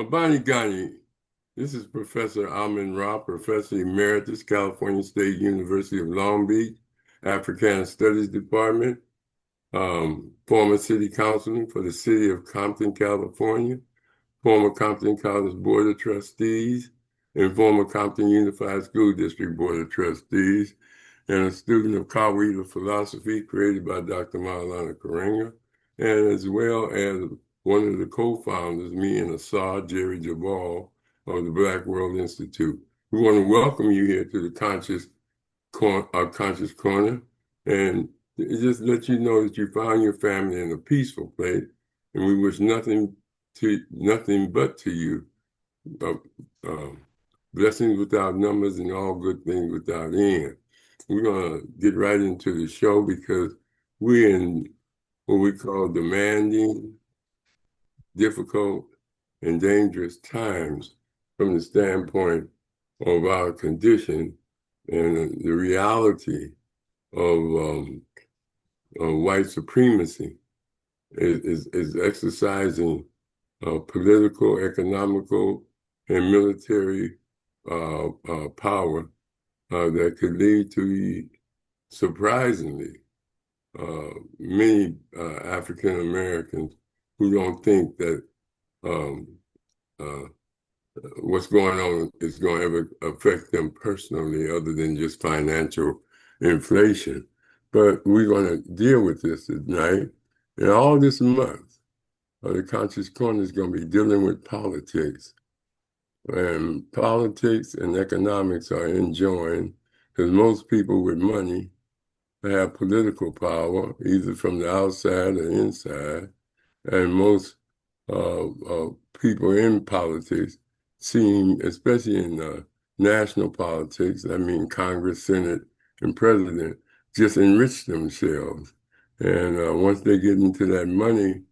Abani Ghani, this is Professor Rahh, Professor Emeritus, California State University of Long Beach, Africana Studies Department, former city councilman for the city of Compton, California, former Compton College Board of Trustees, and former Compton Unified School District Board of Trustees, and a student of Kawaii philosophy created by Dr. Maulana Karenga, and as well as one of the co-founders, me and Assad Jerry Jabal of the Black World Institute. We want to welcome you here to the Conscious Corner, and just let you know that you found your family in a peaceful place, and we wish nothing but to you blessings without numbers and all good things without end. We're going to get right into the show because we're in what we call demanding, difficult, and dangerous times from the standpoint of our condition and the reality of white supremacy is exercising political, economical, and military power that could lead to, surprisingly, many African Americans who don't think that what's going on is going to ever affect them personally other than just financial inflation. But we're going to deal with this tonight. And all this month, the Conscious Corner is going to be dealing with politics. And politics and economics are enjoined because most people with money have political power, either from the outside or inside. And most people in politics seem, especially in national politics, I mean Congress, Senate, and President, just enrich themselves. And once they get into that money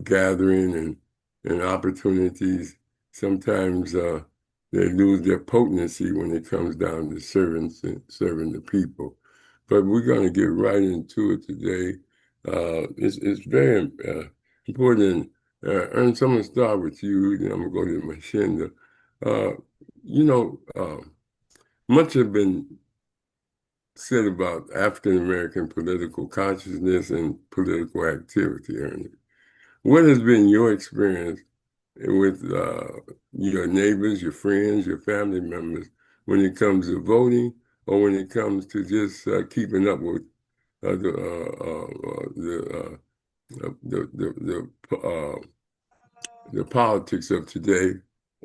gathering and opportunities, sometimes they lose their potency when it comes down to serving the people. But we're going to get right into it today. It's very important. Ernest, I'm going to start with you, then I'm going to go to Mshinda. Much has been said about African American political consciousness and political activity, Ernest. What has been your experience with your neighbors, your friends, your family members when it comes to voting or when it comes to just keeping up with the politics of today?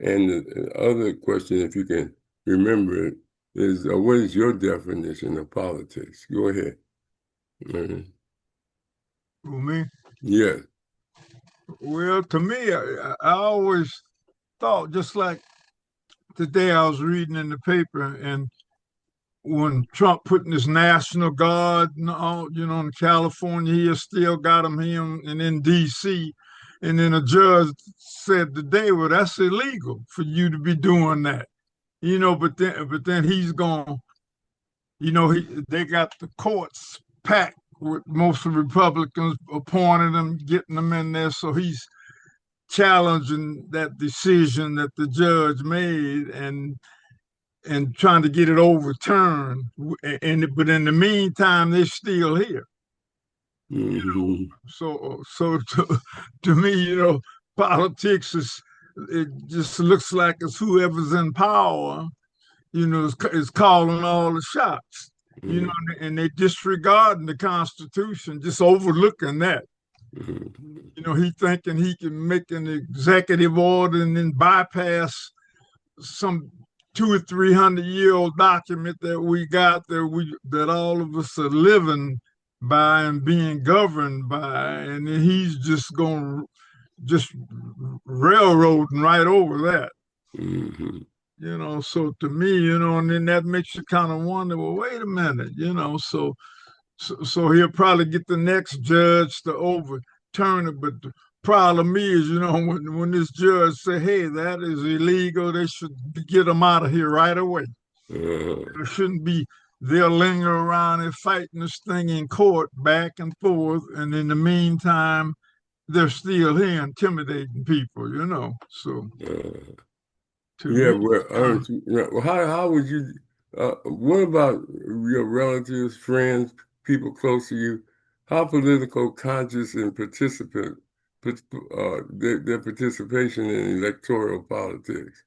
And the other question, if you can remember it, is what is your definition of politics? Go ahead. Who, me? Yes. Well, to me, I always thought, just like today I was reading in the paper, and when Trump putting his National Guard, in California, he still got them here and in D.C., and then a judge said today, well, that's illegal for you to be doing that. But then he's gone. They got the courts packed with most of the Republicans appointed them, getting them in there. So he's challenging that decision that the judge made and trying to get it overturned. But in the meantime, they're still here. Mm-hmm. So to me, politics it just looks like it's whoever's in power, is calling all the shots. Mm-hmm. And they disregarding the Constitution, just overlooking that. Mm-hmm. He thinking he can make an executive order and then bypass some 200 or 300-year-old document that we got that all of us are living by and being governed by, and then he's just going just railroading right over that. Mm-hmm. So to me, and then that makes you kind of wonder, well, wait a minute, so he'll probably get the next judge to overturn it. But the problem is, when this judge say, hey, that is illegal, they should get them out of here right away. There shouldn't be, they'll linger around and fighting this thing in court back and forth. And in the meantime, they're still here intimidating people, you know. So Uh, to yeah, me, well, it's kind of, Ernest, well, how would you, what about your relatives, friends, people close to you? How political conscious and their participation in electoral politics?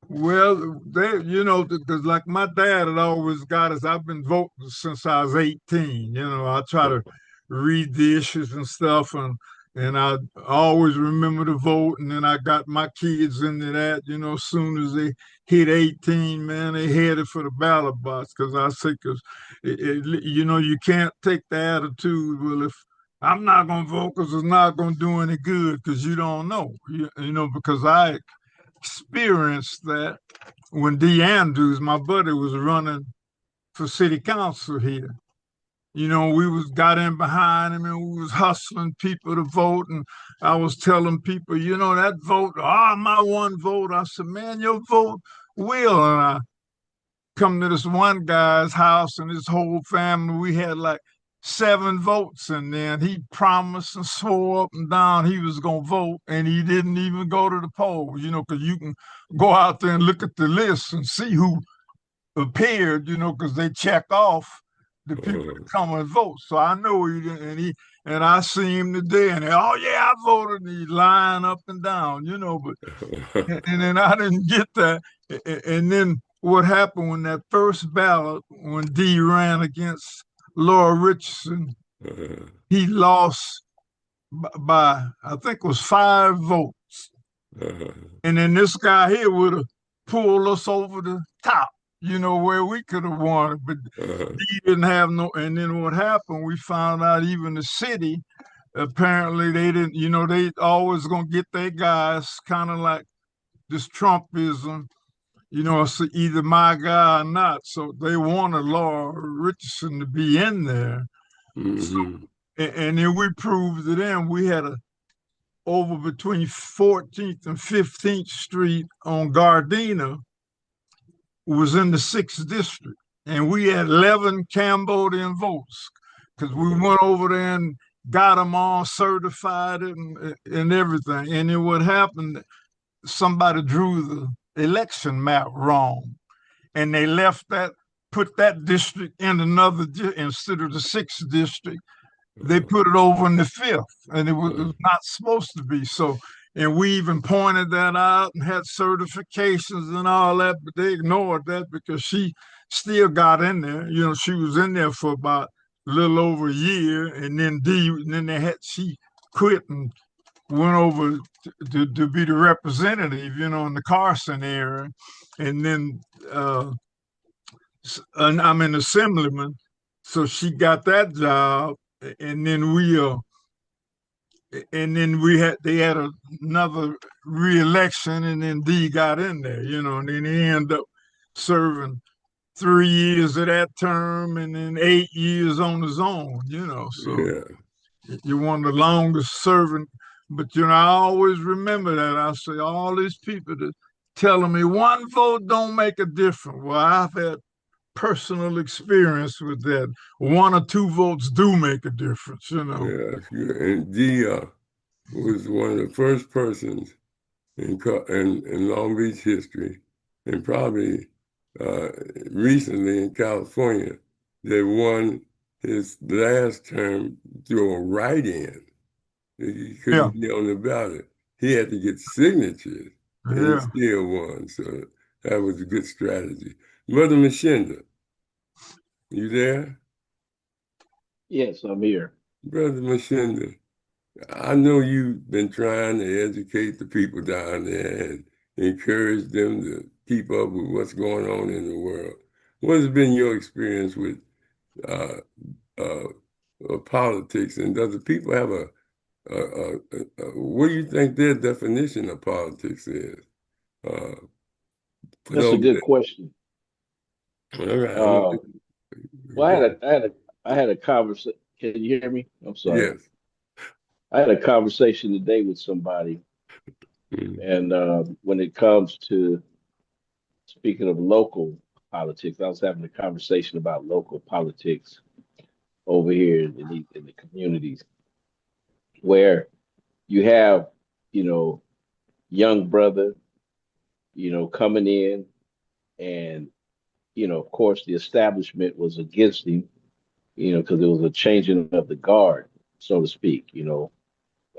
well, they, you know, because like my dad had always got us. I've been voting since I was 18. You know, I try to read the issues and stuff, and I always remember to vote. And then I got my kids into that. You know, as soon as they hit 18, man, they headed for the ballot box. Because I say, because you know, you can't take the attitude. Well, if I'm not gonna vote because it's not gonna do any good, because you don't know. You know, because I experienced that when D. Andrews, my buddy, was running for city council here. You know, we was got in behind him and we was hustling people to vote. And I was telling people, you know, that vote, my one vote. I said, man, your vote will. And I come to this one guy's house and his whole family, we had like 7 votes, and then he promised and swore up and down he was going to vote, and he didn't even go to the polls, you know, because you can go out there and look at the list and see who appeared, you know, because they check off the people that come and vote. So I know he didn't, and I see him today, and oh yeah, I voted, and he lying up and down, you know, but and then I didn't get that. And then what happened when that first ballot, when D ran against Laura Richardson, he lost by I think it was 5 votes. And then this guy here would have pulled us over the top, you know, where we could have won. But D didn't have no. And then what happened? We found out even the city apparently they didn't. You know, they always gonna get their guys kind of like this Trumpism, you know, it's either my guy or not. So they wanted Laura Richardson to be in there. So, Hmm. and then we proved it in. We had a over between 14th and 15th Street on Gardena was in the 6th district. And we had 11 Cambodian votes because we went over there and got them all certified and everything. And then what happened, somebody drew the election map wrong, and they left that, put that district in another instead of the 6th district. They put it over in the 5th, and it was not supposed to be so. And we even pointed that out and had certifications and all that, but they ignored that because she still got in there. You know, she was in there for about a little over a year, and then she quit and went over to be the representative, you know, in the Carson area, and then I'm an assemblyman, so she got that job, and then we had they had another re-election, and then D got in there, you know, and then he ended up serving 3 years of that term, and then 8 years on his own, you know, so Yeah. you're one of the longest serving. But you know, I always remember that. I say all these people that telling me one vote don't make a difference. Well, I've had personal experience with that. 1 or 2 votes do make a difference, you know. Yeah. And Dee was one of the first persons in Long Beach history, and probably uh, recently in California, that won his last term through a write-in. He Yeah, couldn't be on the ballot. He had to get signatures, and he yeah. still won. So that was a good strategy. Mother Mshinda, you there? Yes, I'm here. Brother Mshinda, I know you've been trying to educate the people down there and encourage them to keep up with what's going on in the world. What has been your experience with uh, uh, politics, and does the people have what do you think their definition of politics is? Uh, for That's a those good that, question. all right, Uh, well, go. I had a conversation. Can you hear me? I'm sorry. Yes. I had a conversation today with somebody, Mm, and when it comes to speaking of local politics, I was having a conversation about local politics over here in the communities, where you have, you know, young brother, coming in, and, of course, the establishment was against him, because it was a changing of the guard, so to speak,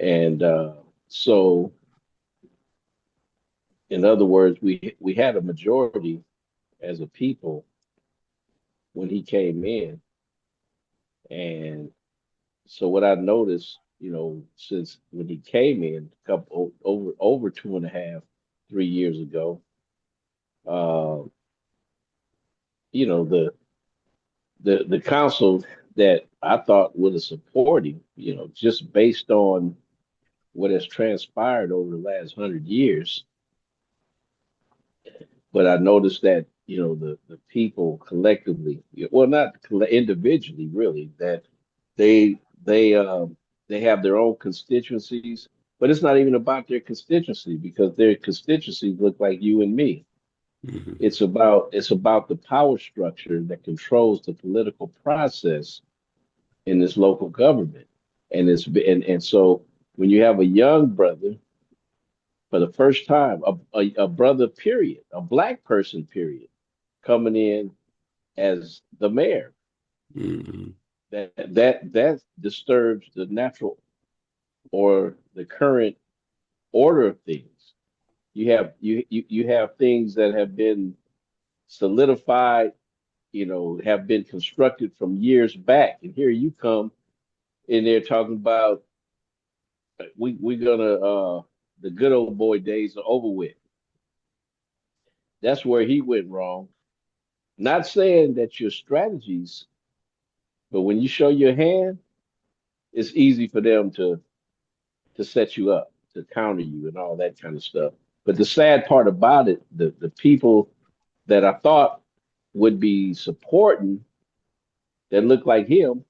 and so, in other words, we had a majority as a people when he came in, and so what I noticed, since when he came in, over 2.5, 3 years ago, uh, the the council that I thought would have supported him, just based on what has transpired over the last 100 years. But I noticed that, the people collectively, well, not individually, really, that they they um, they have their own constituencies, but it's not even about their constituency because their constituencies look like you and me. Mhm. It's about the power structure that controls the political process in this local government, and so when you have a young brother for the first time, a brother, period, a black person, period, coming in as the mayor, Mhm. that disturbs the natural or the current order of things. You have things that have been solidified, have been constructed from years back, and here you come in there talking about we're gonna the good old boy days are over with. That's where he went wrong. Not saying that your strategies, but when you show your hand, it's easy for them to set you up, to counter you, and all that kind of stuff. But the sad part about it, the people that I thought would be supporting that look like him,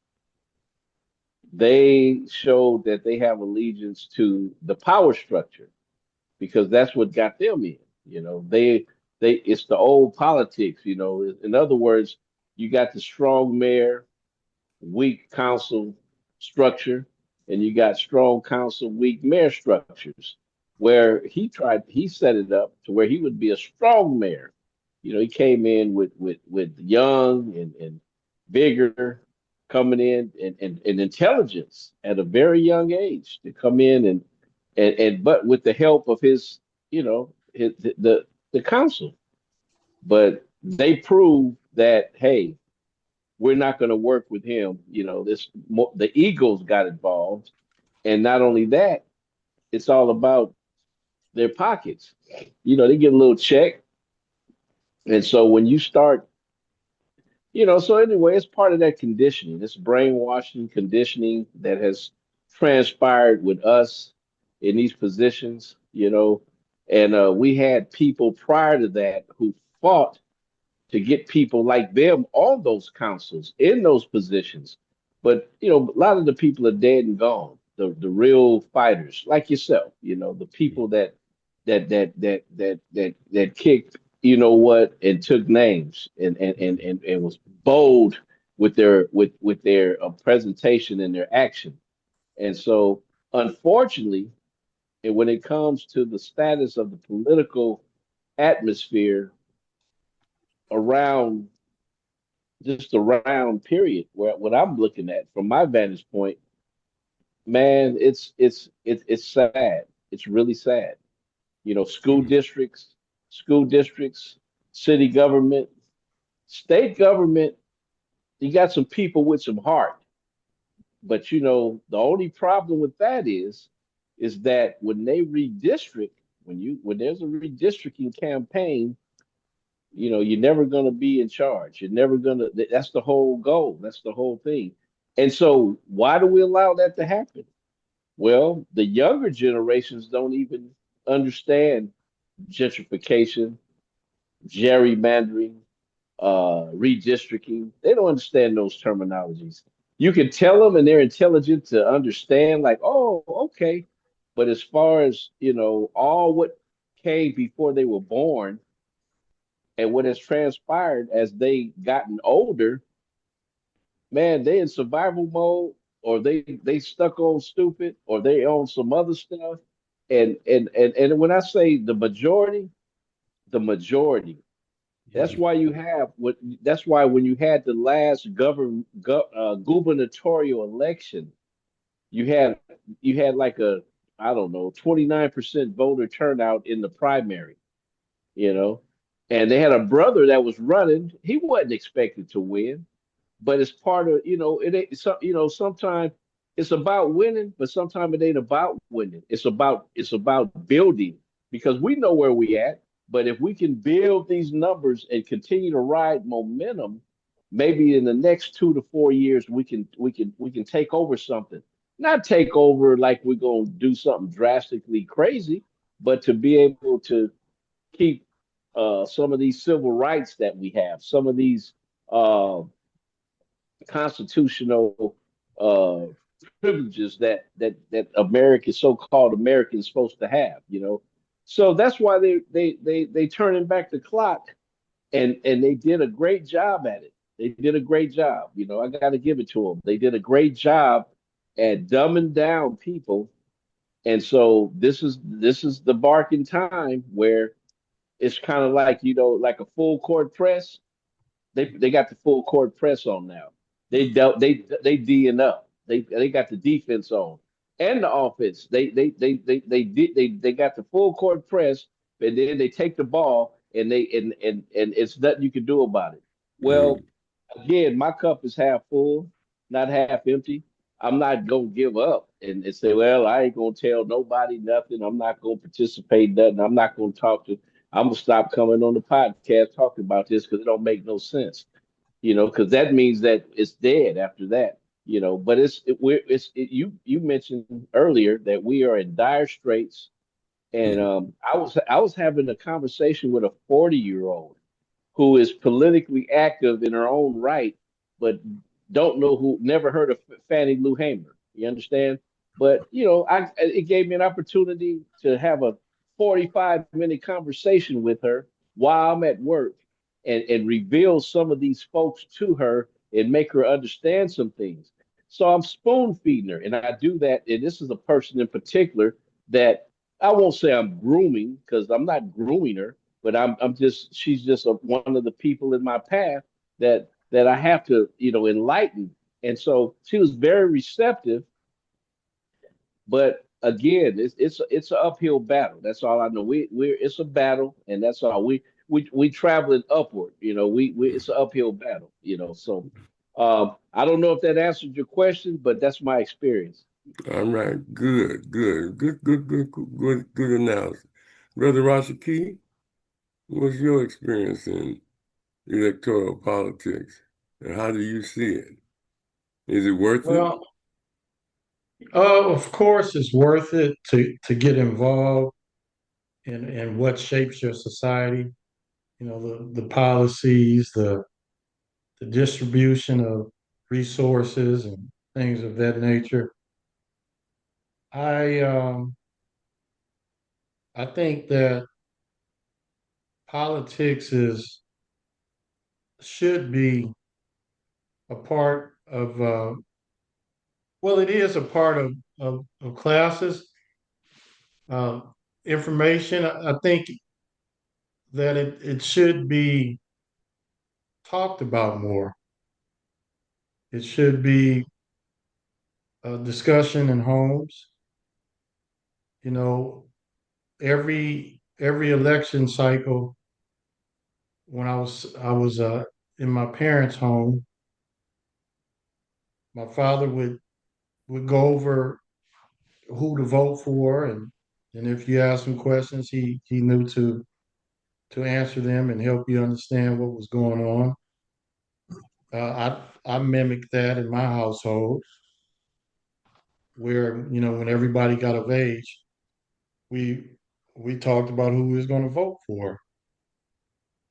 they showed that they have allegiance to the power structure because that's what got them in. They it's the old politics. In other words, you got the strong mayor, weak council structure, and you got strong council, weak mayor structures. Where he set it up to where he would be a strong mayor. He came in with young and vigor, coming in, and intelligence at a very young age to come in, and but with the help of his, the council. But they proved that, hey, we're not going to work with him. The egos got involved, and not only that, it's all about their pockets. They get a little check, and so when you start, so anyway, it's part of that conditioning, this brainwashing conditioning that has transpired with us in these positions. And we had people prior to that who fought to get people like them on those councils in those positions. But a lot of the people are dead and gone. The real fighters like yourself, the people that kicked, and took names and was bold with their presentation and their action. And so, unfortunately, and when it comes to the status of the political atmosphere around, just around, period, where what I'm looking at from my vantage point, man, it's sad. It's really sad. School districts, city government, state government, you got some people with some heart. But the only problem with that is that when they redistrict, when there's a redistricting campaign, you're never going to be in charge. You're never going to, that's the whole goal. That's the whole thing. And so why do we allow that to happen? Well, the younger generations don't even understand gentrification, gerrymandering, redistricting. They don't understand those terminologies. You can tell them and they're intelligent to understand, like, oh, okay. But as far as, all what came before they were born and what has transpired as they gotten older, man, they in survival mode, or they stuck on stupid, or they on some other stuff. And when I say the majority, that's Mm, why you have what. That's why when you had the last gubernatorial election, you had you had like a, I don't know, 29% voter turnout in the primary, you know, and they had a brother that was running. He wasn't expected to win, but it's part of, it ain't so, sometimes it's about winning, but sometimes it ain't about winning. It's about building, because we know where we at. But if we can build these numbers and continue to ride momentum, maybe in the next 2 to 4 years we can take over something. Not take over like we're gonna do something drastically crazy, but to be able to keep some of these civil rights that we have, some of these uh, constitutional uh, privileges that American, so-called Americans, supposed to have. So that's why they turning back the clock, and they did a great job at it. They did a great job. I got to give it to them. They did a great job at dumbing down people, and so this is the barking time where it's kind of like, like a full court press. They got the full court press on now. They D'ing up. They got the defense on and the offense. They got the full court press, and then they take the ball, and it's nothing you can do about it. Well, mm, again, my cup is half full, not half empty. I'm not gonna give up and say, well, I ain't gonna tell nobody nothing. I'm not gonna participate in nothing. I'm not gonna talk to. I'm gonna stop coming on the podcast talking about this because it don't make no sense. Because that means that it's dead after that. But you mentioned earlier that we are in dire straits, and mm, I was having a conversation with a 40-year-old who is politically active in her own right, but don't know who, never heard of Fannie Lou Hamer. You understand? But it gave me an opportunity to have a 45-minute conversation with her while I'm at work, and reveal some of these folks to her and make her understand some things. So I'm spoon feeding her, and I do that. And this is a person in particular that I won't say I'm grooming, because I'm not grooming her, but I'm just, she's just one of the people in my path that I have to enlighten. And so she was very receptive, but again, it's an uphill battle. That's all I know. We're It's a battle, and that's all. We traveling upward. We it's an uphill battle. So I don't know if that answered your question, but that's my experience. all right. Good, good, good, good, good, good, good analysis. Brother Rashaki, what's your experience in electoral politics, and how do you see it? Is it worth it? Well, of course, it's worth it to get involved in what shapes your society. The policies, the distribution of resources and things of that nature. I I think that politics is should be a part of well, it is a part of classes. Uh, Information. I think that it should be talked about more. It should be a discussion in homes. You know, every election cycle, when I was in my parents' home, my father would go over who to vote for, and if you asked him questions, he knew to answer them and help you understand what was going on. I mimicked that in my household, where when everybody got of age, we we talked about who we was going to vote for,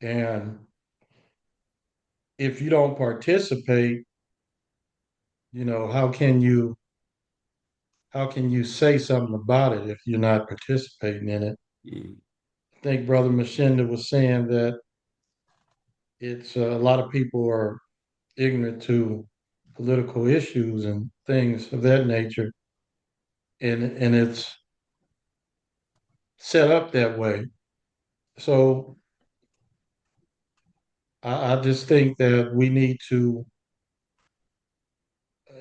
and if you don't participate, how can you say something about it if you're not participating in it? Mm, I think Brother Mshinda was saying that it's a lot of people are ignorant to political issues, and things of that nature, and it's set up that way. So I just think that we need to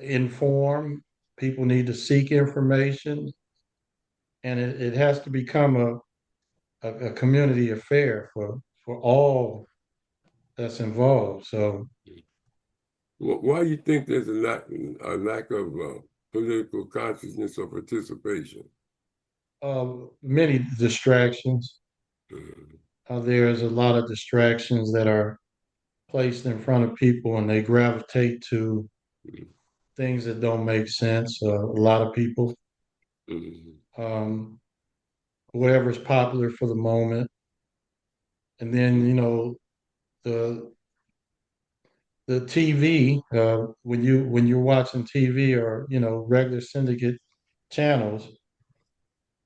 inform, people need to seek information, and it has to become a community affair for all that's involved. So Why do you think there's a lack of political consciousness or participation? many distractions. Mhm. There's a lot of distractions that are placed in front of people, and they gravitate to things that don't make sense. A lot of people, Mhm. um, whatever's popular for the moment, and then the the TV. When you're watching TV or regular syndicate channels,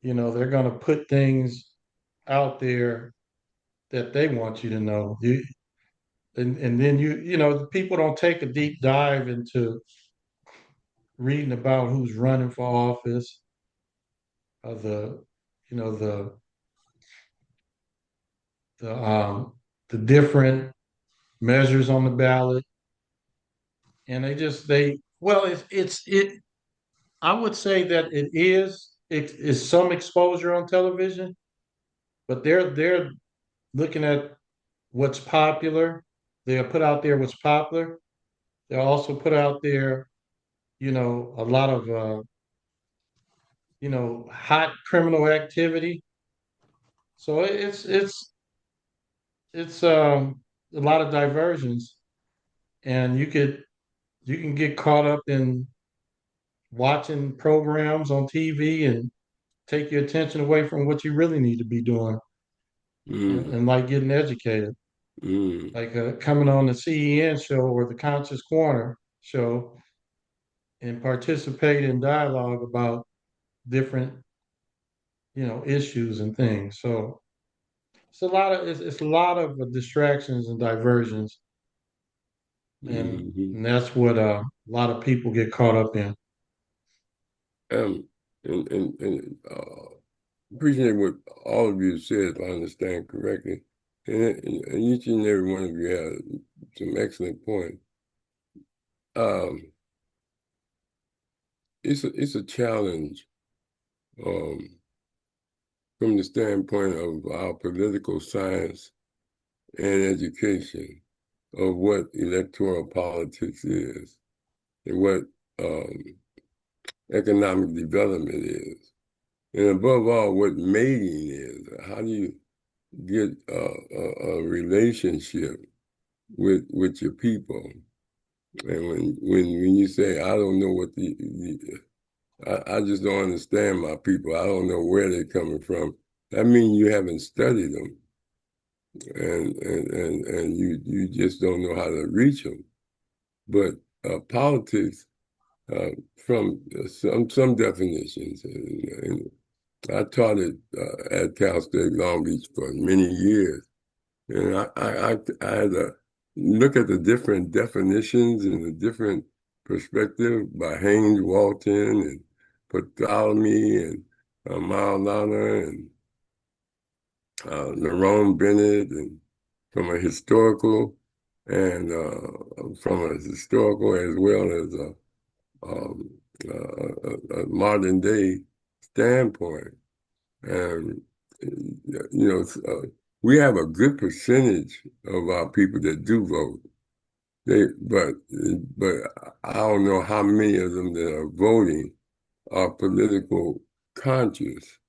they're going to put things out there that they want you to know. And then the people don't take a deep dive into reading about who's running for office, the you know the different measures on the ballot, and they well, it. I would say that it is some exposure on television, but they're looking at what's popular. They'll put out there what's popular. They'll also put out there, a lot of hot criminal activity. So it's a lot of diversions, and you can get caught up in watching programs on TV and take your attention away from what you really need to be doing, Mm. and like getting educated, Mm. like coming on the CEN show or the Conscious Corner show and participate in dialogue about different issues and things. So it's a lot of distractions and diversions, Mhm. and that's what a lot of people get caught up in. Um, and appreciate what all of you said, if I understand correctly. And each and every one of you had some excellent points. Um, it's a challenge um, from the standpoint of our political science and education of what electoral politics is and what um, economic development is, and above all, what mating is. How do you get a relationship with your people? And when you say, I don't know what I just don't understand my people. I don't know where they're coming from. That means you haven't studied them, and you just don't know how to reach them. But politics, from some definitions, and I taught it at Cal State Long Beach for many years, and I had to look at the different definitions and the different perspective by Haynes Walton and Bartholomew and Maulana and Lerone Bennett, and from a historical and from a historical as well as um, a modern day standpoint. And we have a good percentage of our people that do vote. But I don't know how many of them that are voting are political conscious.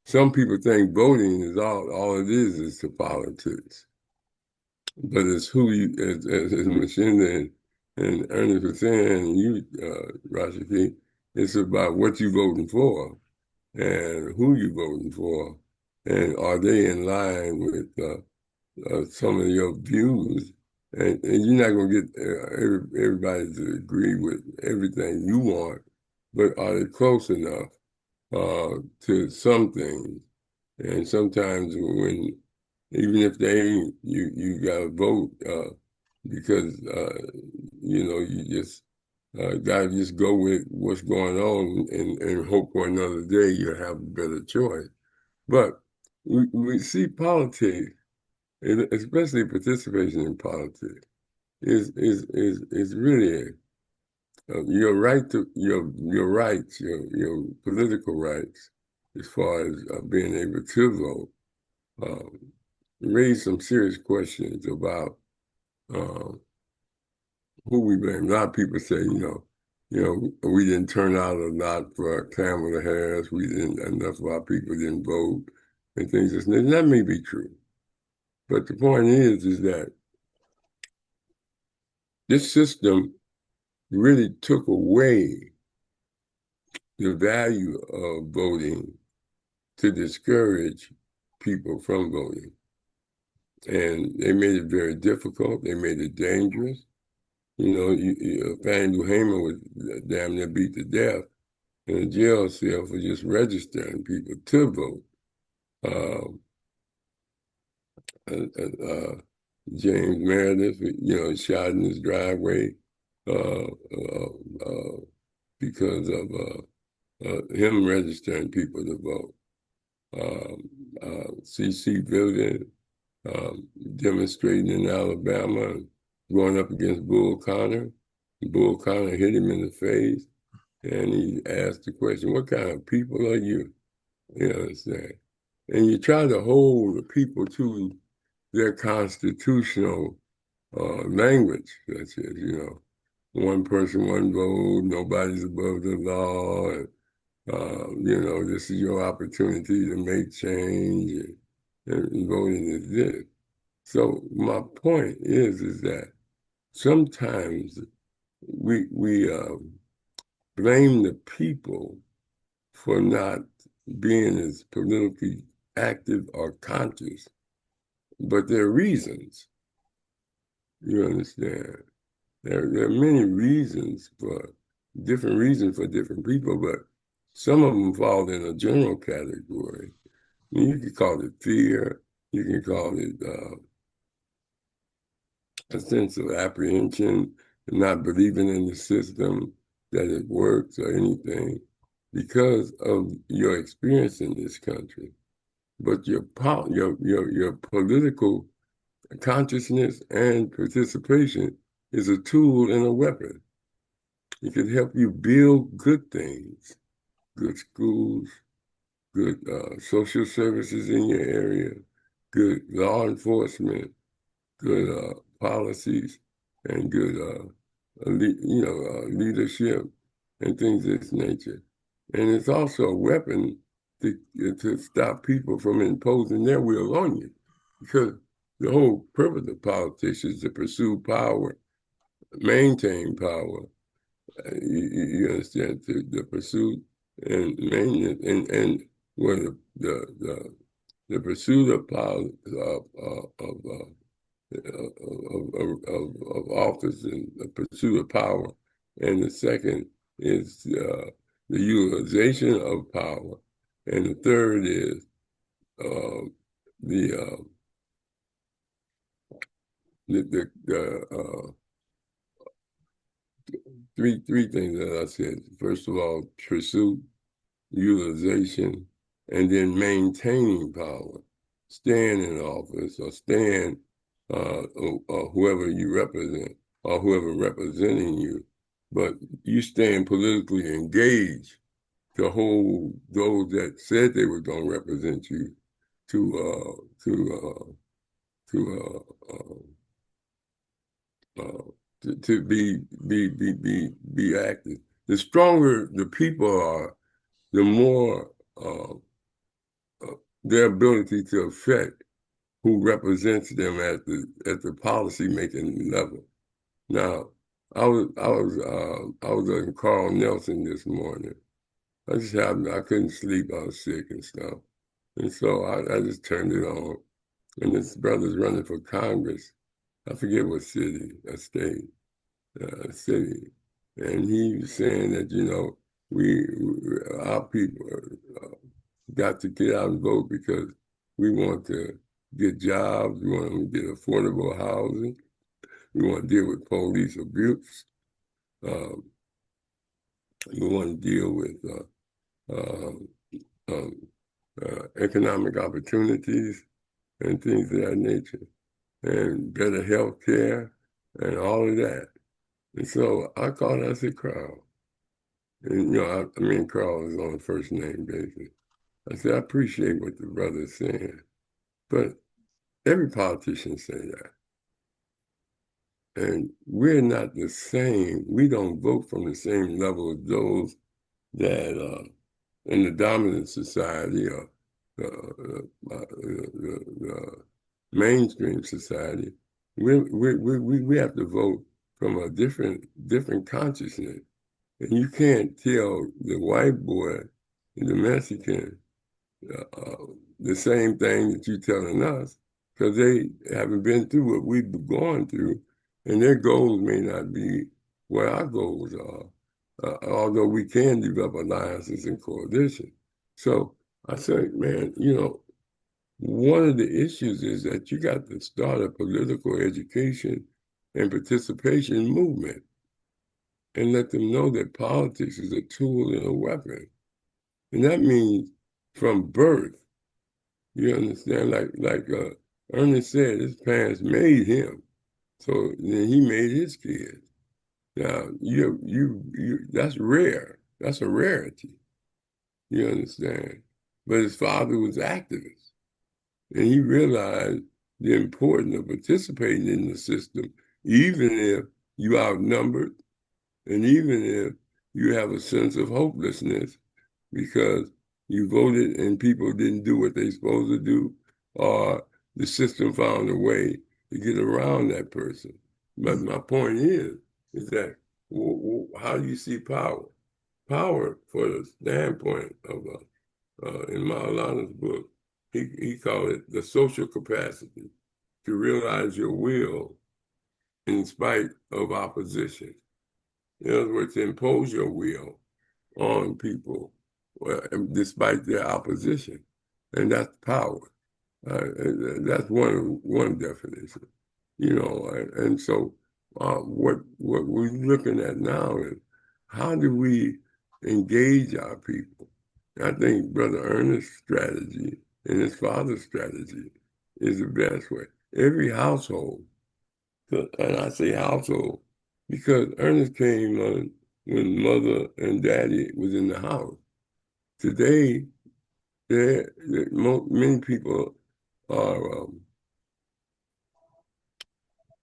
Some people think voting is all it is to politics. But it's who you, as Mshinda and Ernest was saying, and you, Rashaki, it's about what you voting for and who you voting for, and are they in line with some of your views? And you're not going to get everybody to agree with everything you want, but are they close enough to some things? And sometimes even if they ain't, you got to vote because you just Gotta just go with what's going on and hope for another day you'll have a better choice. But we see politics, especially participation in politics, is really your right to your rights, your political rights, as far as being able to vote, raise some serious questions about uh, who we blame. A lot of people say, we didn't turn out a lot for Kamala Harris. We didn't enough of our people didn't vote, and things like that. And that may be true, but the point is that this system really took away the value of voting to discourage people from voting. And they made it very difficult. They made it dangerous. Fannie Lou Hamer was damn near beat to death in a jail cell for just registering people to vote. James Meredith, shot in his driveway because of him registering people to vote. C.C. Vivian demonstrating in Alabama, going up against Bull Connor. Bull Connor hit him in the face, and he asked the question, "What kind of people are you?" You understand? And you try to hold the people to their constitutional language, such as, one person, one vote, nobody's above the law, and, this is your opportunity to make change, and voting is this. So my point is that sometimes we blame the people for not being as politically active or conscious, but there are reasons. You understand? There are many reasons for different people, but some of them fall in a general category. I mean, you can call it fear. You can call it a sense of apprehension and not believing in the system, that it works or anything, because of your experience in this country. But your political consciousness and participation is a tool and a weapon. It can help you build good things, good schools, good social services in your area, good law enforcement, good policies, and good leadership and things of this nature. And it's also a weapon to stop people from imposing their will on you, because the whole purpose of politics is to pursue power, maintain power. You understand, the pursuit and maintenance and where the pursuit of power of office and the pursuit of power, and the second is the utilization of power, and the third is the three things that I said. First of all, pursuit, utilization, and then maintaining power, staying in office or staying whoever you represent or whoever representing you, but you staying politically engaged to hold those that said they were going to represent you to be active. The stronger the people are, the more their ability to affect who represents them at the policy making level. Now, I was in Carl Nelson this morning. I couldn't sleep. I was sick and stuff, and so I just turned it on. And this brother's running for Congress. I forget what city, a state, city, and he was saying that our people got to get out and vote because we want to get jobs, we want to get affordable housing, we want to deal with police abuse, We want to deal with economic opportunities and things of that nature, and better health care and all of that. And so I called, I said, Carl. And, I mean, Carl is on a first name basis. I said, I appreciate what the brother is saying, but every politician say that. And we're not the same. We don't vote from the same level as those that in the dominant society or the mainstream society. We have to vote from a different consciousness. And you can't tell the white boy and the Mexican the same thing that you're telling us, because they haven't been through what we've gone through, and their goals may not be where our goals are, although we can develop alliances and coalitions. So I say, man, one of the issues is that you got to start a political education and participation movement and let them know that politics is a tool and a weapon. And that means from birth, you understand? Like Ernest said, his parents made him, so then he made his kids. Now that's rare. That's a rarity. You understand? But his father was activist, and he realized the importance of participating in the system, even if you outnumbered, and even if you have a sense of hopelessness because you voted and people didn't do what they're supposed to do, or the system found a way to get around that person. But my point is that how do you see power? Power, for the standpoint of, in Maulana's book, he called it the social capacity to realize your will in spite of opposition. In other words, to impose your will on people despite their opposition, and that's power. That's one definition, and so what we're looking at now is how do we engage our people? I think Brother Ernest's strategy and his father's strategy is the best way. Every household, and I say household because Ernest came on when mother and daddy was in the house. Today, many people are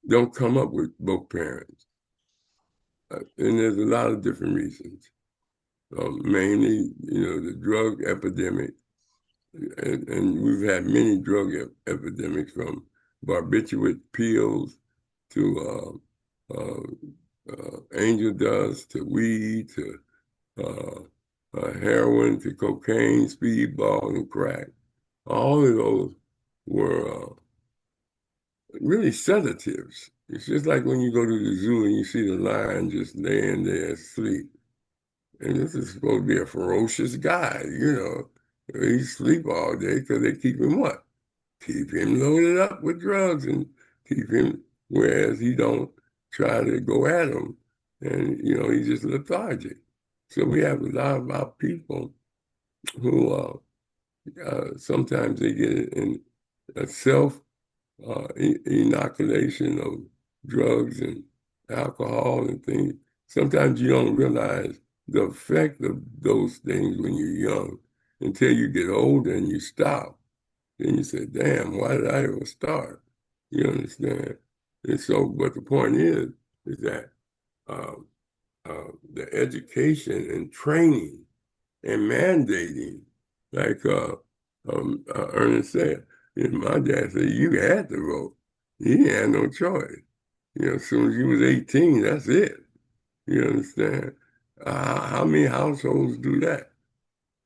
don't come up with both parents, and there's a lot of different reasons. Mainly, the drug epidemic, and we've had many drug epidemics from barbiturate pills to angel dust to weed to heroin to cocaine, speedball, and crack. All of those were really sedatives. It's just like when you go to the zoo and you see the lion just laying there asleep. And this is supposed to be a ferocious guy, He sleep all day because they keep him what? Keep him loaded up with drugs and keep him, whereas he don't try to go at them. And, he's just lethargic. So we have a lot of our people who sometimes they get in a inoculation of drugs and alcohol and things. Sometimes you don't realize the effect of those things when you're young until you get older and you stop. Then you say, damn, why did I ever start? You understand? And so, but the point is that the education and training and mandating, like Ernest said, my dad said, you had to vote. He had no choice. As soon as you was 18, that's it. You understand? How many households do that?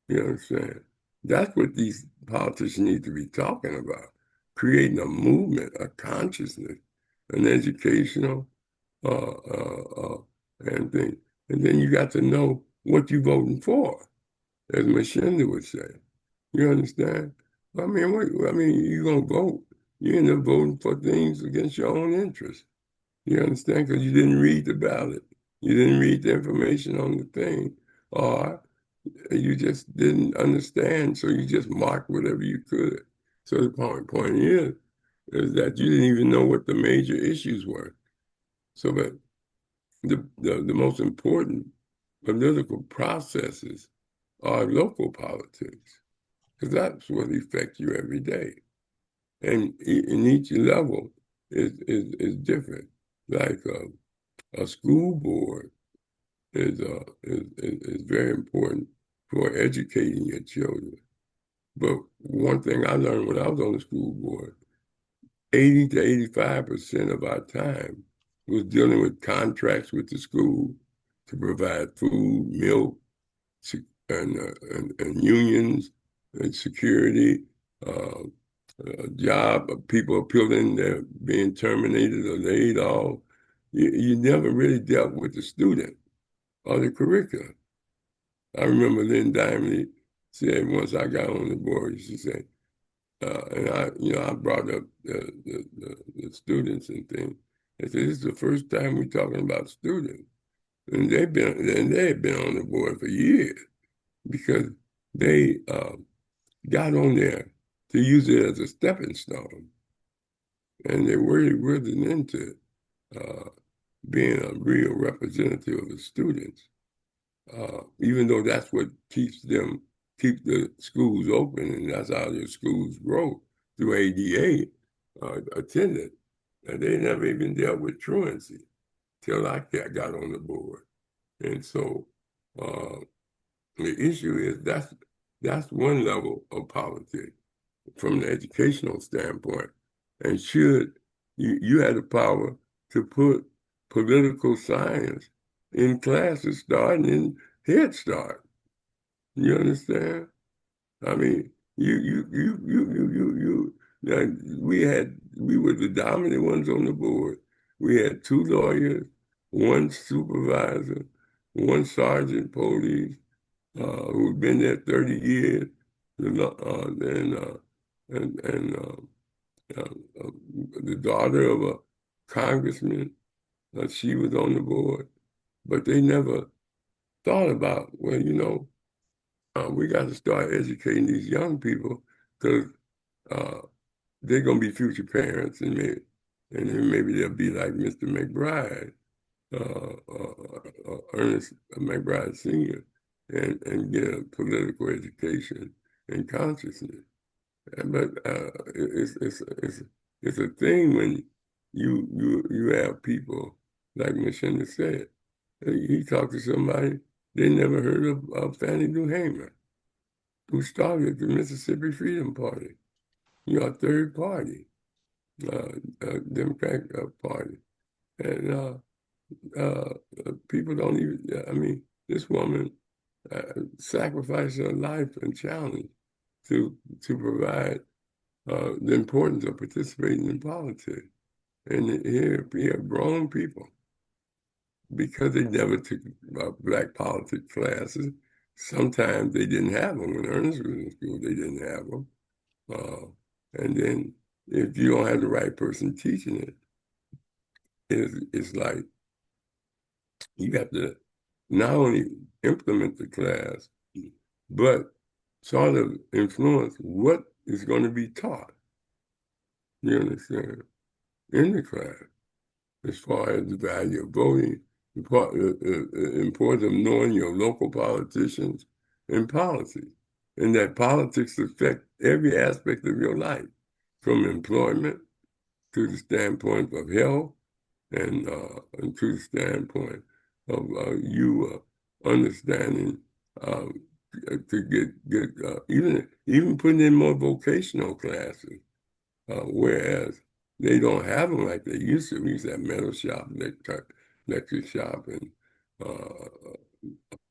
You understand? That's what these politicians need to be talking about, creating a movement, a consciousness, an educational and thing. And then you got to know what you're voting for, as Mshinda would say. You understand? You're going to vote. You end up voting for things against your own interests. You understand? Because you didn't read the ballot. You didn't read the information on the thing. or you just didn't understand, so you just marked whatever you could. So the point is that you didn't even know what the major issues were. So that the most important political processes are local politics, because that's what affects you every day. And in each level is different. Like a school board is very important for educating your children. But one thing I learned when I was on the school board, 80 to 85% of our time was dealing with contracts with the school to provide food, milk, and unions and security, uh, job, people appealing, they're being terminated or laid off. You never really dealt with the student or the curriculum. I remember Lynn Diamond said once I got on the board, she said, and I brought up the students and things. I said, this is the first time we're talking about students. And they had been on the board for years because they got on there to use it as a stepping stone. And they really wasn't into being a real representative of the students, even though that's what keep the schools open, and that's how the schools grow through ADA attendance. And they never even dealt with truancy till I got on the board. And so the issue is that's one level of politics from the educational standpoint. And should you had the power to put political science in classes starting in Head Start. You understand? I mean, we were the dominant ones on the board. We had 2 lawyers, 1 supervisor, 1 sergeant police, who'd been there 30 years, the daughter of a congressman. She was on the board, but they never thought about, well, we got to start educating these young people because they're going to be future parents, and maybe they'll be like Mr. McBride, Ernest McBride Sr., and get a political education and consciousness. But it's a thing when you have people like Mshinda said. He talked to somebody they never heard of Fannie Lou Hamer, who started the Mississippi Freedom Party, a third party, Democratic Party, and people don't even. I mean, this woman sacrificed her life and challenge to provide the importance of participating in politics. And here have grown people, because they never took black politics classes. Sometimes they didn't have them. When Ernest was in school, they didn't have them. And then if you don't have the right person teaching it, it's like you have to not only implement the class, but sort of influence what is going to be taught. You understand? In the class, as far as the value of voting, the importance of knowing your local politicians and policies, and that politics affect every aspect of your life, from employment to the standpoint of health, and to the standpoint of you understanding to get even putting in more vocational classes, whereas they don't have them like they used to. We used to have metal shop, electric shop, and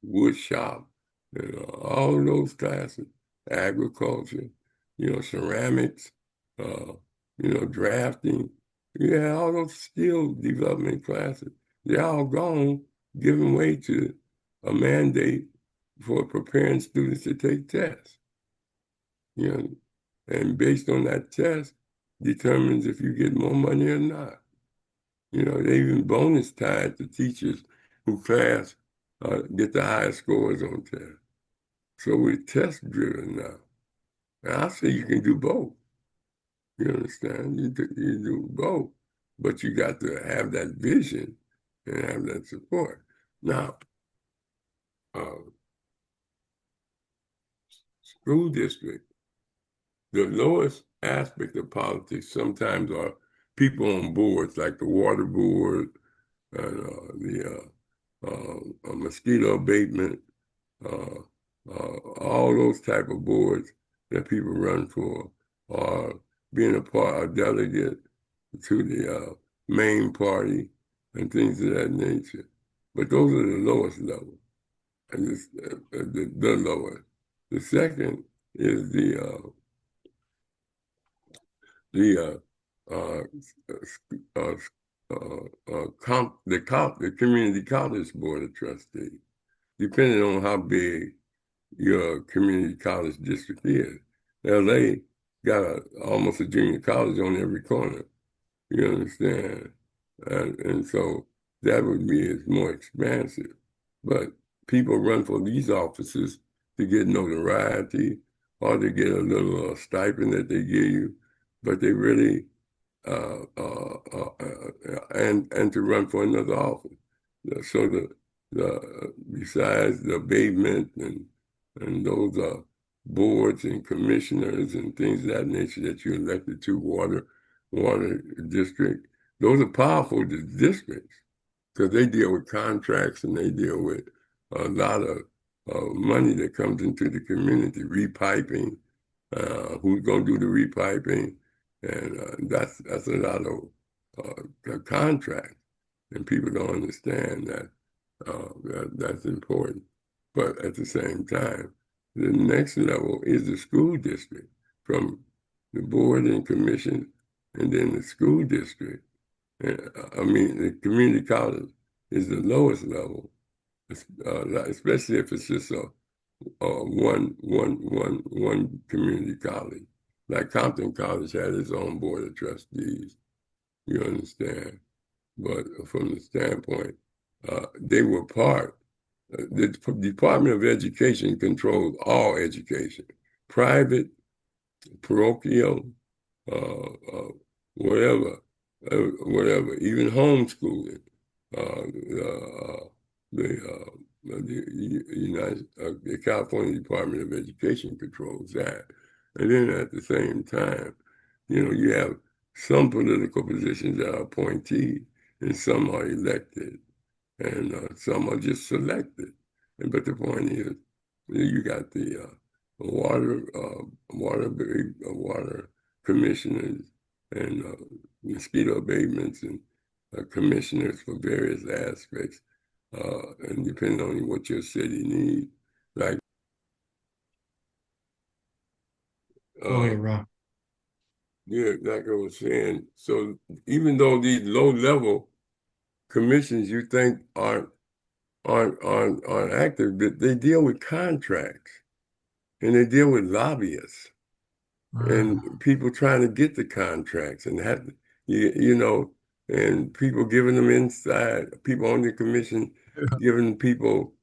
wood shop, and all of those classes, agriculture, ceramics, drafting. Yeah, all those skill development classes. They're all gone, giving way to a mandate for preparing students to take tests. And based on that test, determines if you get more money or not. They even bonus tied to teachers who class get the highest scores on tests. So we're test driven now. And I say you can do both. You understand? You do both, but you got to have that vision and have that support. Now, school district, the lowest aspect of politics sometimes are people on boards like the water board and the mosquito abatement, uh, all those type of boards that people run for, or being a delegate to the main party and things of that nature. But those are the lowest level, and the lowest. The second is the the community college board of trustees, depending on how big your community college district is. LA got almost a junior college on every corner. You understand? And so that would be it's more expansive. But people run for these offices to get notoriety or to get a little stipend that they give you, but they really and to run for another office. So the besides the abatement and those boards and commissioners and things of that nature that you elected to water district, those are powerful districts because they deal with contracts and they deal with a lot of money that comes into the community, repiping, who's going to do the repiping, and that's a lot of contract, and people don't understand that's important. But at the same time, the next level is the school district, from the board and commission, and then the school district. I mean, the community college is the lowest level, especially if it's just one community college. Like Compton College had its own board of trustees, you understand? But from the standpoint, they were part. The Department of Education controls all education, private, parochial, uh, uh, whatever, whatever, even homeschooling. The California Department of Education controls that. And then at the same time, you have some political positions that are appointees and some are elected and some are just selected. But the point is, you got the water commissioners and mosquito abatements and commissioners for various aspects, and depending on what your city needs. Like, Go ahead, Rahh. yeah, like I was saying, so even though these low-level commissions you think aren't active, but they deal with contracts and they deal with lobbyists and people trying to get the contracts and and people giving them people on the commission giving people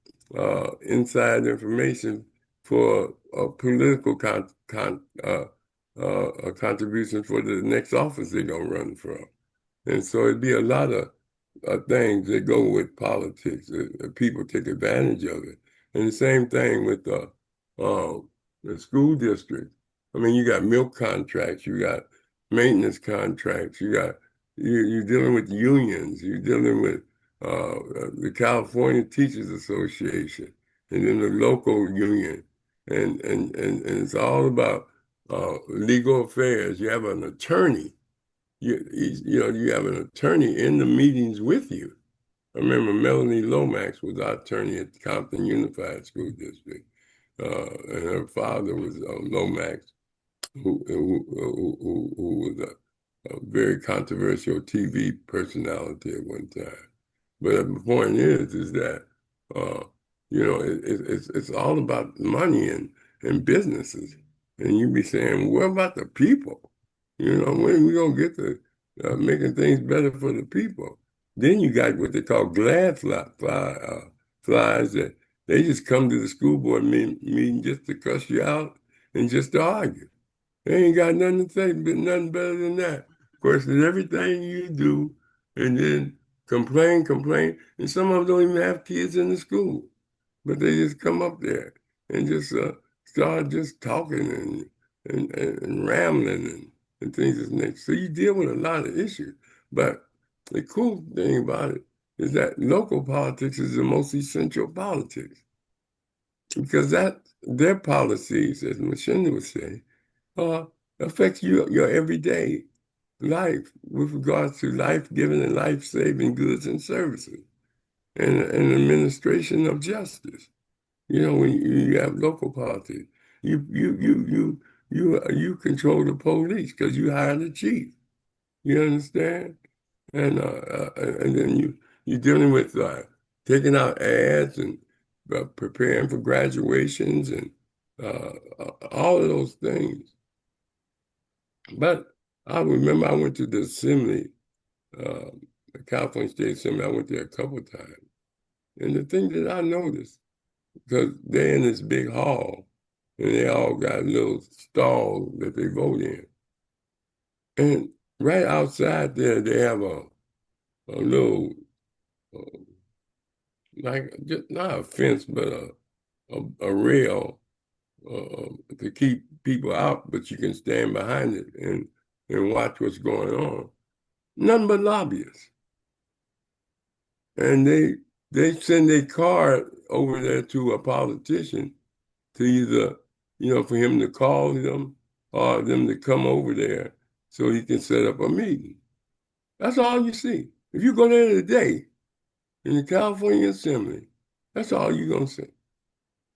inside information for a political a contribution for the next office they're going to run from. And so it'd be a lot of things that go with politics. People take advantage of it. And the same thing with the school district. I mean, you got milk contracts, you got maintenance contracts, you're dealing with unions, you're dealing with the California Teachers Association, and then the local union, and it's all about legal affairs. You have an attorney. You have an attorney in the meetings with you. I remember Melanie Lomax was our attorney at Compton Unified School District, and her father was Lomax, who was a very controversial TV personality at one time. But the point is that it's all about money and businesses, and you be saying, what about the people? When we gonna get to making things better for the people? Then you got what they call flies that they just come to the school board meeting just to cuss you out and just to argue. They ain't got nothing to say, but nothing better than that. Question everything you do and then complain, and some of them don't even have kids in the school, but they just come up there and just start just talking and rambling and things of that nature. So you deal with a lot of issues. But the cool thing about it is that local politics is the most essential politics because that their policies, as Mshinda would say, affect your everyday life with regards to life-giving and life-saving goods and services and administration of justice. When you have local politics, you control the police because you hire the chief. You understand? And then you're dealing with taking out ads and preparing for graduations and all of those things. But I remember I went to the Assembly, the California State Assembly. I went there a couple of times. And the thing that I noticed, because they're in this big hall, and they all got little stalls that they vote in. And right outside there, they have a little, like, just not a fence, but a rail to keep people out, but you can stand behind it and watch what's going on. Nothing but lobbyists. And they send a card over there to a politician to either, for him to call them or them to come over there so he can set up a meeting. That's all you see. If you go there today in the California Assembly, that's all you're going to see.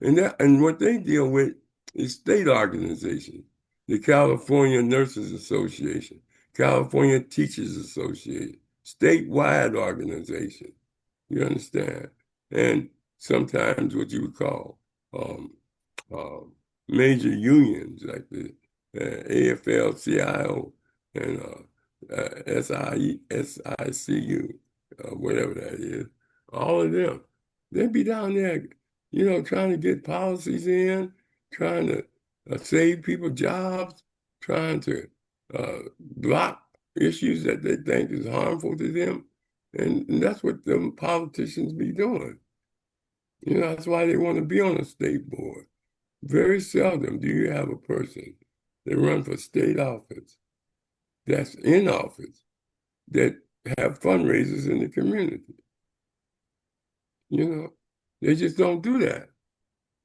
And what they deal with is state organizations, the California Nurses Association, California Teachers Association, statewide organizations. You understand? And sometimes what you would call uh, major unions like the AFL-CIO and SICU, whatever that is, all of them, they'd be down there, trying to get policies in, trying to save people jobs, trying to block issues that they think is harmful to them. And that's what them politicians be doing. That's why they want to be on a state board. Very seldom do you have a person that runs for state office that's in office that have fundraisers in the community. They just don't do that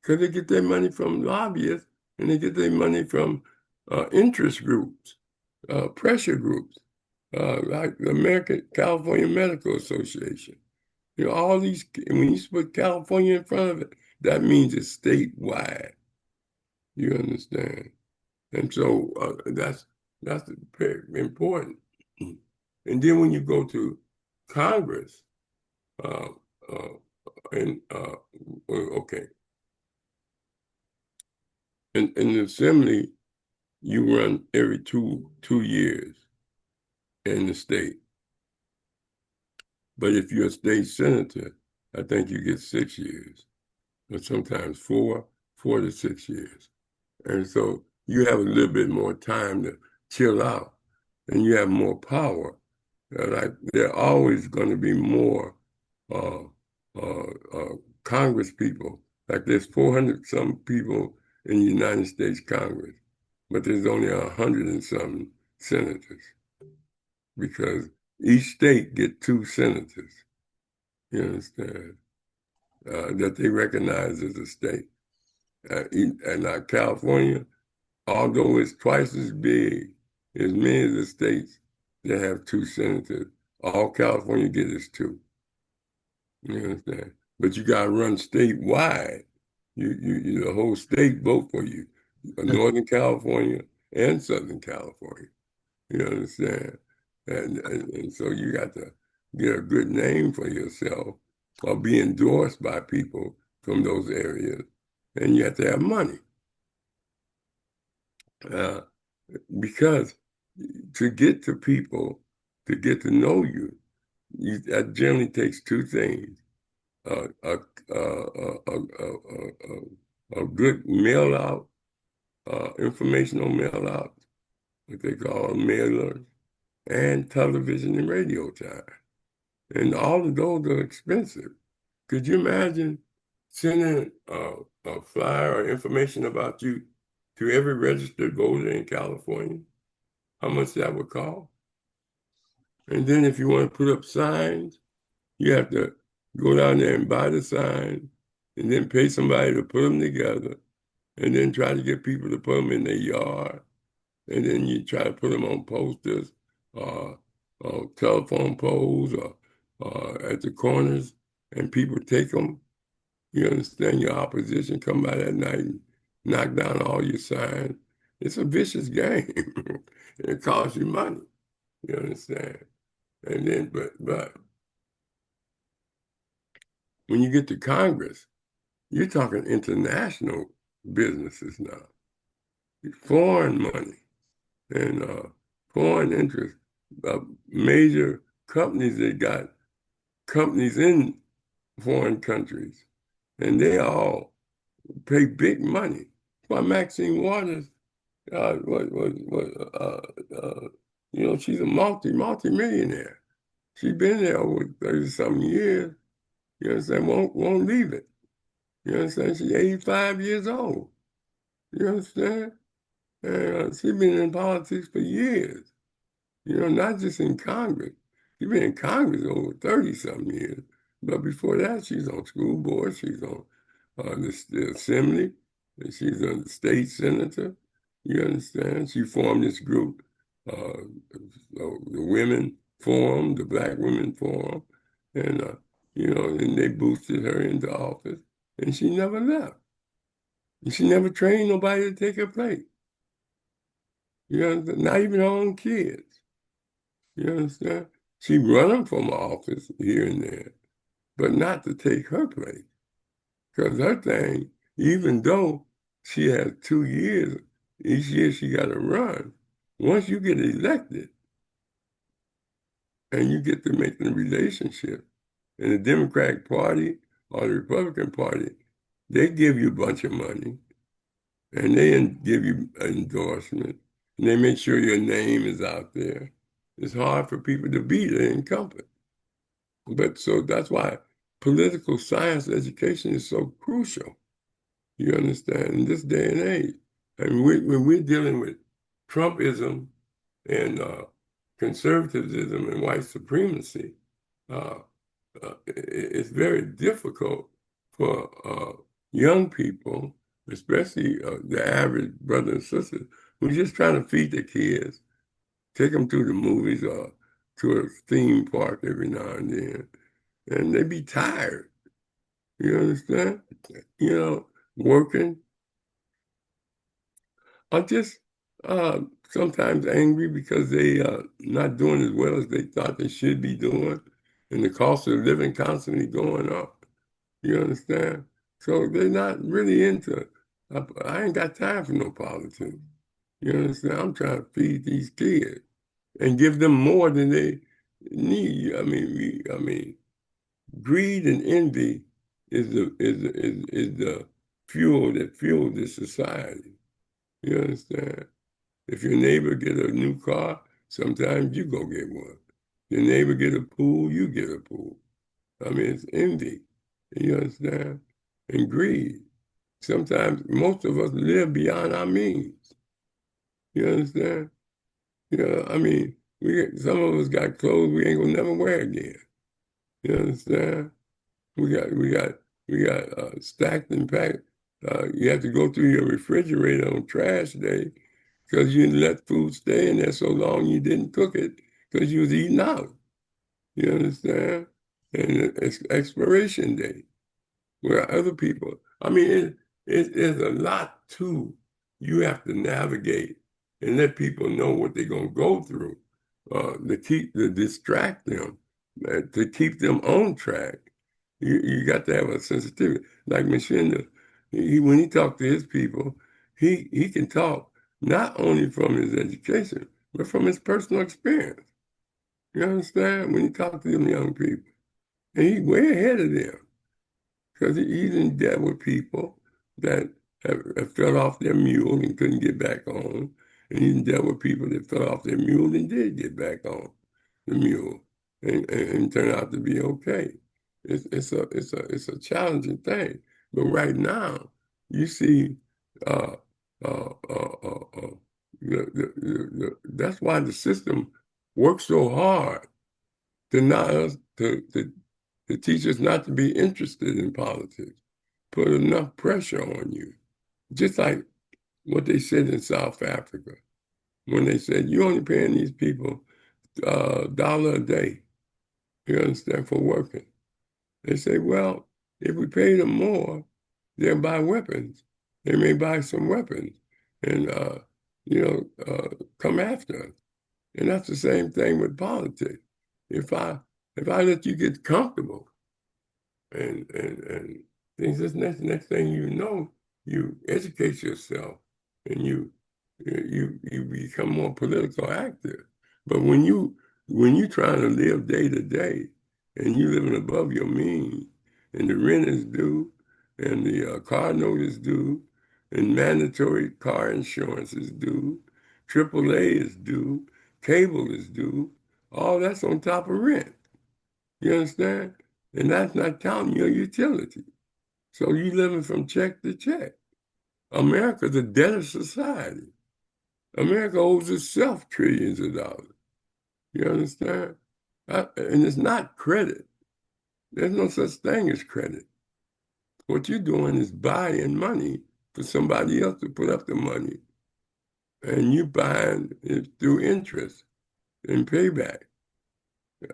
because they get their money from lobbyists and they get their money from interest groups, pressure groups, like the American California Medical Association. All these, when you put California in front of it, that means it's statewide. You understand? And so that's very important. And then when you go to Congress, okay, in the Assembly, you run every two years in the state. But if you're a state senator, I think you get 6 years, or sometimes 4 to 6 years. And so you have a little bit more time to chill out, and you have more power. Like there are always going to be more Congress people. Like there's 400 some people in the United States Congress, but there's only 100 and some senators because each state get 2 senators. You understand? That they recognize as a state. And California, although it's twice as big as many of the states that have 2 senators, all California gets is 2. You understand? But you got to run statewide. You the whole state vote for you, Northern California and Southern California. You understand? And so you got to get a good name for yourself or be endorsed by people from those areas. And you have to have money. Because to get to people, to get to know you, that generally takes 2 things. a, a, a good mail out, informational mail out, what they call mailers, and television and radio time. And all of those are expensive. Could you imagine sending a flyer or information about you to every registered voter in California? How much that would cost? And then if you want to put up signs, you have to go down there and buy the sign and then pay somebody to put them together and then try to get people to put them in their yard. And then you try to put them on posters, telephone poles, or at the corners, and people take them. You understand? Your opposition come by that night and knock down all your signs. It's a vicious game. It costs you money. You understand? And then, but when you get to Congress, you're talking international businesses now, foreign money and foreign interest. Major companies that got companies in foreign countries, and they all pay big money. Why Maxine Waters, uh, what, what, what, uh, uh, she's a multi-millionaire. She's been there over 30-something years. You understand? Won't leave it. You understand? She's 85 years old. You understand? And she's been in politics for years. Not just in Congress. She's been in Congress over 30-something years. But before that, she's on school board. She's on the assembly. And she's a state senator. You understand? She formed this group, the Women Forum, the Black Women Forum. And, and they boosted her into office. And she never left. And she never trained nobody to take her place. Not even her own kids. You understand? She run them from office here and there, but not to take her place. Because her thing, even though she has 2 years, each year she got to run, once you get elected and you get to make the relationship, and the Democratic Party or the Republican Party, they give you a bunch of money and they give you an endorsement and they make sure your name is out there. It's hard for people to beat the incumbent. But so that's why political science education is so crucial. You understand? In this day and age. And when we're dealing with Trumpism and conservatism and white supremacy, it's very difficult for young people, especially the average brother and sister, who's just trying to feed their kids, take them to the movies or to a theme park every now and then, and they be tired. You understand? Working. Or just sometimes angry because they not doing as well as they thought they should be doing, and the cost of living constantly going up. You understand? So they're not really into. I ain't got time for no politics. You understand? I'm trying to feed these kids and give them more than they need. I mean, greed and envy is the fuel that fuels this society. You understand? If your neighbor get a new car, sometimes you go get one. Your neighbor get a pool, you get a pool. I mean, it's envy. You understand? And greed. Sometimes most of us live beyond our means. You understand? I mean, some of us got clothes we ain't gonna never wear again. You understand? We got stacked and packed. You have to go through your refrigerator on trash day because you let food stay in there so long you didn't cook it because you was eating out. You understand? And it's expiration date. Where other people, I mean, it's a lot too. You have to navigate and let people know what they're gonna go through, to distract them, to keep them on track. You got to have a sensitivity. Like Mshinda, when he talked to his people, he can talk not only from his education, but from his personal experience. You understand? When he talked to them young people, and he's way ahead of them. because he didn't deal with people that have fell off their mule and couldn't get back on. And he didn't deal with people that fell off their mule and did get back on the mule and turned out to be okay. It's a challenging thing. But right now, you see, uh, uh, uh, uh, uh, that's why the system works so hard to not us to teach us not to be interested in politics, put enough pressure on you. Just like what they said in South Africa, when they said, you're only paying these people $1 a day, you understand, for working. They say, well, if we pay them more, they'll buy weapons. They may buy some weapons and, come after us. And that's the same thing with politics. If I let you get comfortable and things, this next thing you know, you educate yourself and you become more political active. But when you trying to live day to day and you living above your means and the rent is due and the car note is due and mandatory car insurance is due, AAA is due, cable is due, all that's on top of rent. You understand? And that's not counting your utility. So you living from check to check. America's a debtor society. America owes itself trillions of dollars. You understand? And it's not credit. There's no such thing as credit. What you're doing is buying money for somebody else to put up the money. And you buying it through interest and payback.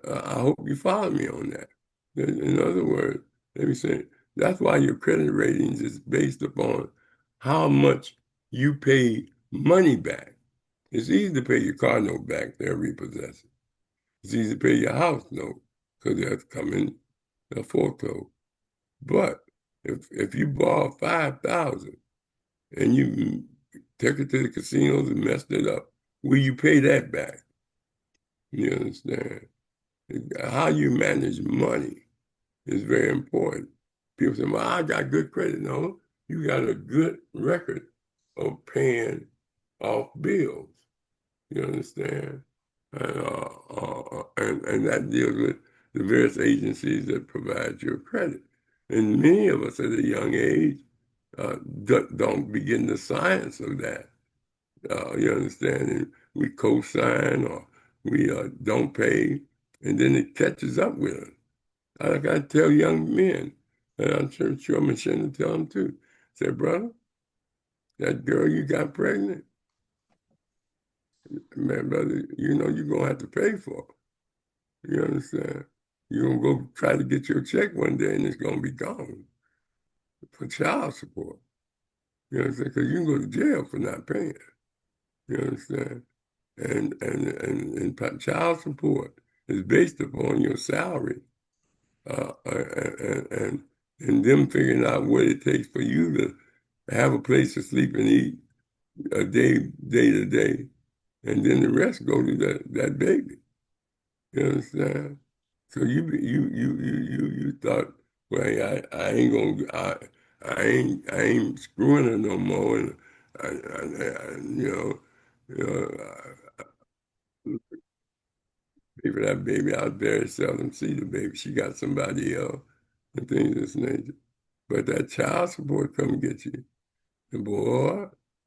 I hope you follow me on that. In other words, let me say, that's why your credit ratings is based upon how much you pay money back. It's easy to pay your car note back, they'll repossess it. It's easy to pay your house note because they'll come in a foreclose. But if you borrow 5,000 and you took it to the casinos and messed it up, will you pay that back? You understand? How you manage money is very important. People say, well, I got good credit. No, you got a good record of paying off bills. You understand? And that deals with the various agencies that provide your credit. And many of us at a young age don't begin the science of that. You understand? And we co-sign or we don't pay, and then it catches up with us. Like I tell young men, and I'm sure Mshinda tell them too. Say, brother, that girl you got pregnant, man, brother, you know you're gonna have to pay for it. You understand? You're gonna go try to get your check one day and it's gonna be gone for child support. You understand? Because you can go to jail for not paying. You understand? And child support is based upon your salary. And them figuring out what it takes for you to have a place to sleep and eat a day to day, and then the rest go to that baby. You understand? So you thought, well, I ain't gonna I ain't screwing her no more, and you know, pay for that baby. I very seldom see the baby. She got somebody else and things of this nature. But that child support come get you. And boy,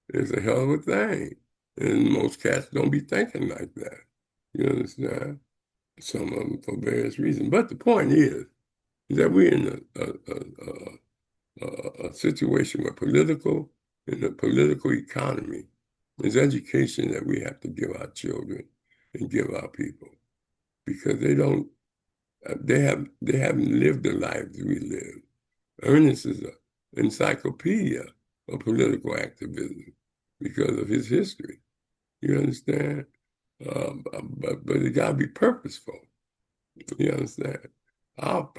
it's a hell of a thing. And most cats don't be thinking like that. You understand? Some of them for various reasons. But the point is that we're in a situation where in the political economy, there's education that we have to give our children and give our people because they haven't lived the lives we live. Ernest is an encyclopedia of political activism because of his history. You understand? But it got to be purposeful. You understand? Our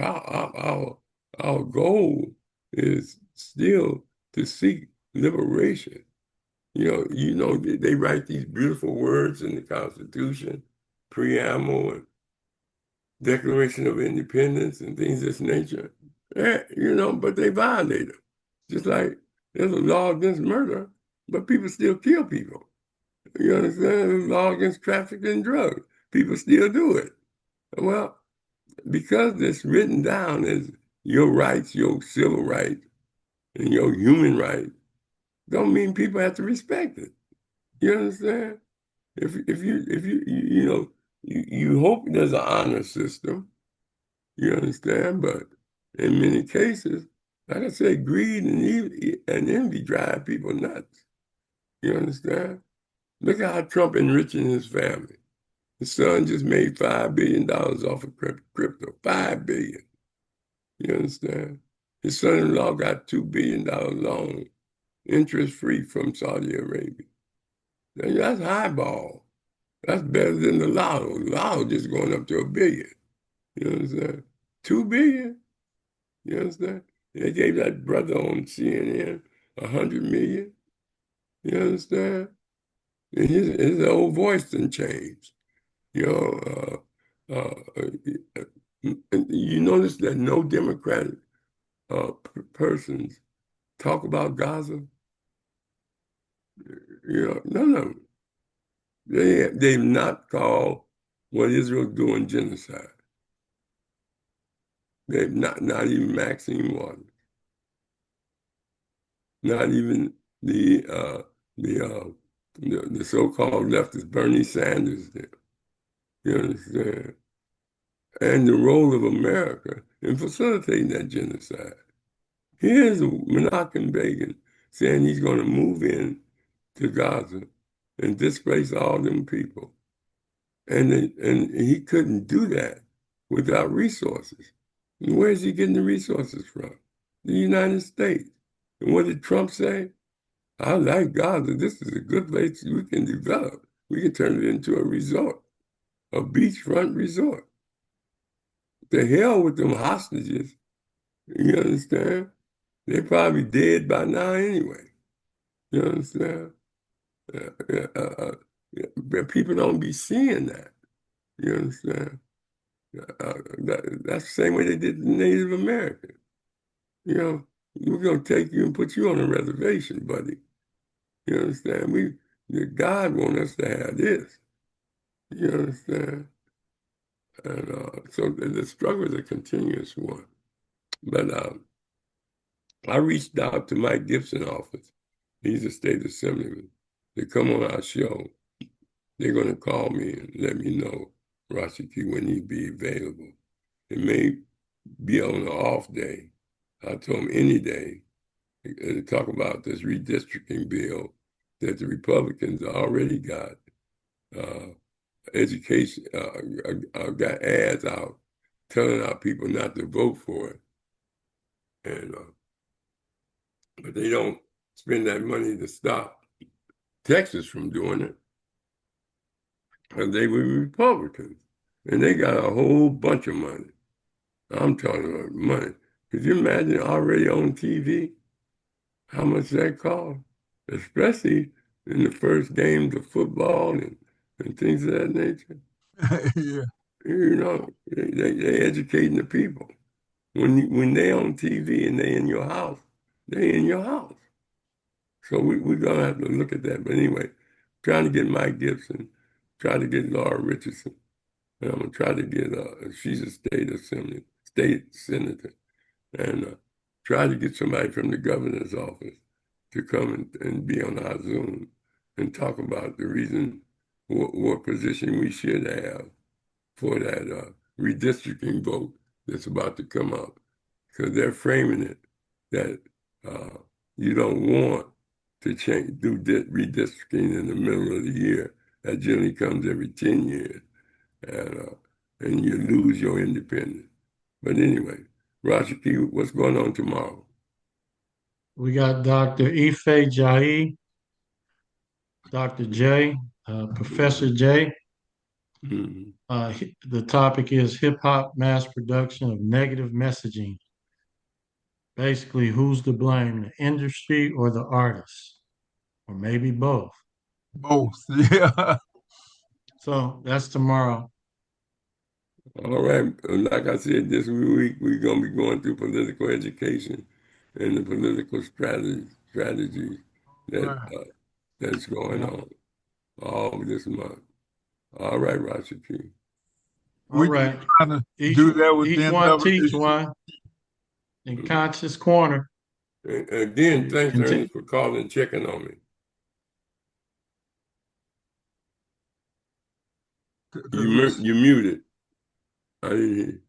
goal is still to seek liberation. They write these beautiful words in the Constitution, preamble and Declaration of Independence and things of this nature. But they violate them. Just like there's a law against murder, but people still kill people. You understand? There's a law against trafficking drugs. People still do it. Well, because it's written down as your rights, your civil rights, and your human rights, don't mean people have to respect it. You understand? If you hope there's an honor system, you understand, but in many cases, like I said, greed and envy drive people nuts. You understand? Look at how Trump enriching his family. His son just made $5 billion off of crypto. $5 billion. You understand? His son-in-law got $2 billion loan, interest-free from Saudi Arabia. Now, that's highball. That's better than the lotto. The lotto just going up to $1 billion. You understand? $2 billion. You understand? They gave that brother on CNN $100 million. You understand? And his whole voice didn't change. You know, and you notice that no Democratic persons talk about Gaza. None of them. They've not called what Israel's doing genocide. They've not even Maxine Waters, not even the so-called leftist Bernie Sanders did. You understand? And the role of America in facilitating that genocide. Here's Menachem Begin saying he's going to move in to Gaza and displace all them people. And he couldn't do that without resources. And where's he getting the resources from? The United States. And what did Trump say? I like Gaza. This is a good place we can develop. We can turn it into a resort, a beachfront resort. The hell with them hostages. You understand? They're probably dead by now anyway. You understand? But people don't be seeing that. You understand? That's the same way they did the Native American. We're going to take you and put you on a reservation, buddy. You understand? God wants us to have this. You understand? And so the struggle is a continuous one. But I reached out to Mike Gibson's office. He's a state assemblyman. They come on our show. They're going to call me and let me know, Rashaki, when he'd be available. It may be on an off day. I told him any day to talk about this redistricting bill that the Republicans already got. Education got ads out telling our people not to vote for it. But they don't spend that money to stop Texas from doing it. And they were Republicans. And they got a whole bunch of money. I'm talking about money. Could you imagine already on TV how much that cost? Especially in the first games of football and things of that nature. Yeah. They educating the people. When they on TV and they in your house, they in your house. So we're going to have to look at that. But anyway, trying to get Mike Gibson, try to get Laura Richardson. And I'm going to try to get, she's a state senator. And try to get somebody from the governor's office to come and be on our Zoom and talk about the reason, what position we should have for that redistricting vote that's about to come up. Because they're framing it that you don't want to do redistricting in the middle of the year. That generally comes every 10 years. And you lose your independence. But anyway, Rashaki, what's going on tomorrow? We got Dr. Ife Jahi, Dr. J, Professor J. Mm-hmm. The topic is hip hop mass production of negative messaging. Basically, who's to blame, the industry or the artists, or maybe both? Both. Yeah. So that's tomorrow. All right. Like I said, this week we're going to be going through political education and the political strategies that Right. that's going Yeah. on all this month. All right, Rashaki. All We just right. trying to Each do that with the each one teach NAACP. one in Conscious Corner. And again, thanks, Continue. Ernest, for calling and checking on me. Because You muted. I didn't hear.